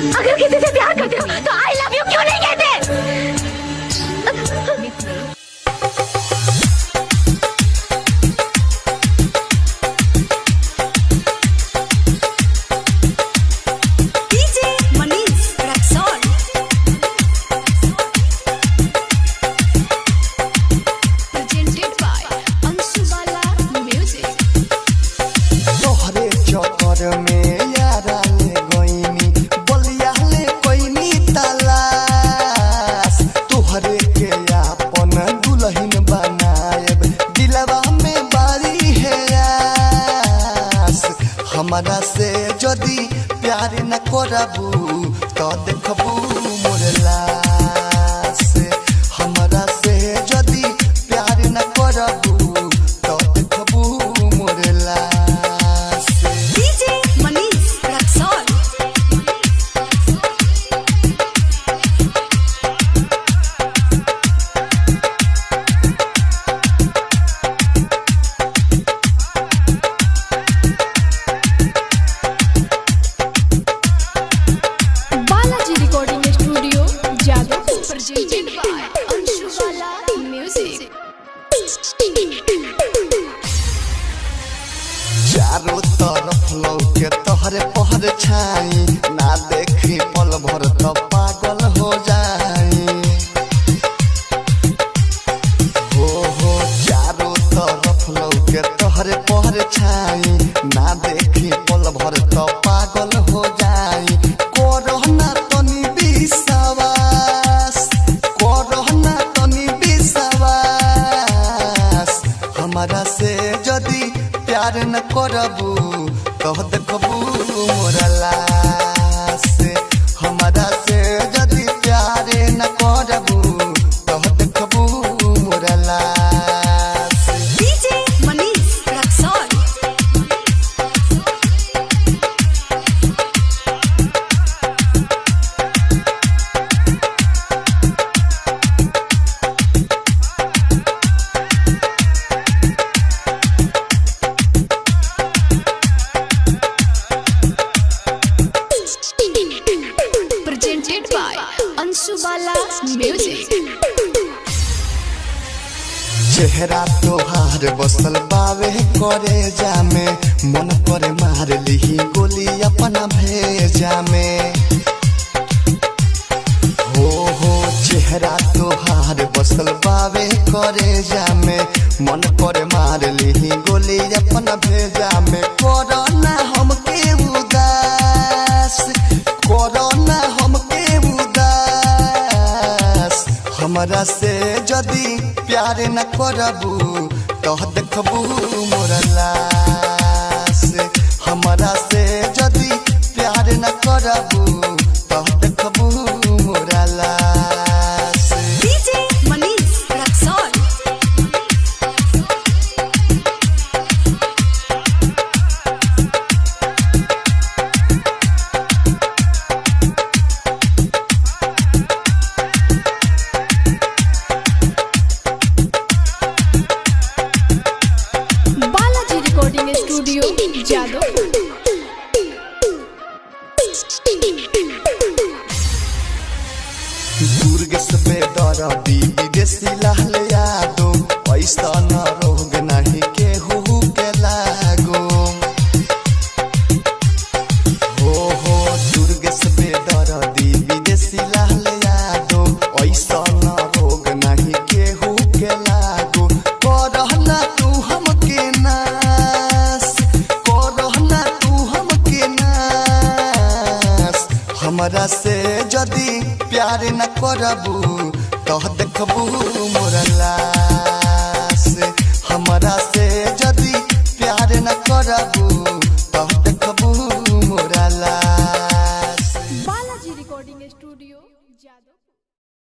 अगर किसी से प्यार करते हो तो आई लव यू क्यों नहीं कहते? हमारा से जदी प्यार न करबू तो देखबू मोर लाश। हमारा से जदी प्यार न करबू तो देखबू मोर लाश। डीजे मनीष रक्सौल। चारों तरफ लौके तोहरे पहर छाई, ना देखी पल भर तो पागल हो जाई। हो चारों तरफ लौके तोहरे पहर छाई, ना देखी पल भर तो पागल हो जाई। कोरोना तनी विश्वास, कोरोना तनी विश्वास। हमारा से जदी प्यार न करबू तो देखबू मोर लाश। हमारा से जदी प्यार न करबू तो देखबू मोर लाश। डीजे मनीष रक्सौल। अंशुबाला म्यूजिक। चेहरा तोहार बसल बावे करे जामे, मन करे मार ली गोली अपना भेजा में। हो चेहरा तोहार बसल बावे करे जामे, मन करे मार ली गोली अपना भेजा में। कोरोना हमके उदास, कोरोना हमके उदास। हमारा से जदी प्यार न करबू तो देखबू मोर लाश। हमारा से जदी प्यार न करबू तो देखबू मोर लाश। डीजे मनीष रक्सौल। स्टूडियो जादव। दुर्ग से बेदर्दी विदेशी लाल यादो, पैसा न रोग नहीं केहू के लागो। हो दुर्ग से बेदर्दी विदेशी लाल यादो, पैसा न रोग नहीं केहू के लागो। करहना तू हमके नास, करहना तू हमके नास। हमारा से जदी प्यार न करबू तो देखबू मोर लाश। हमारा से जदी प्यार न करबू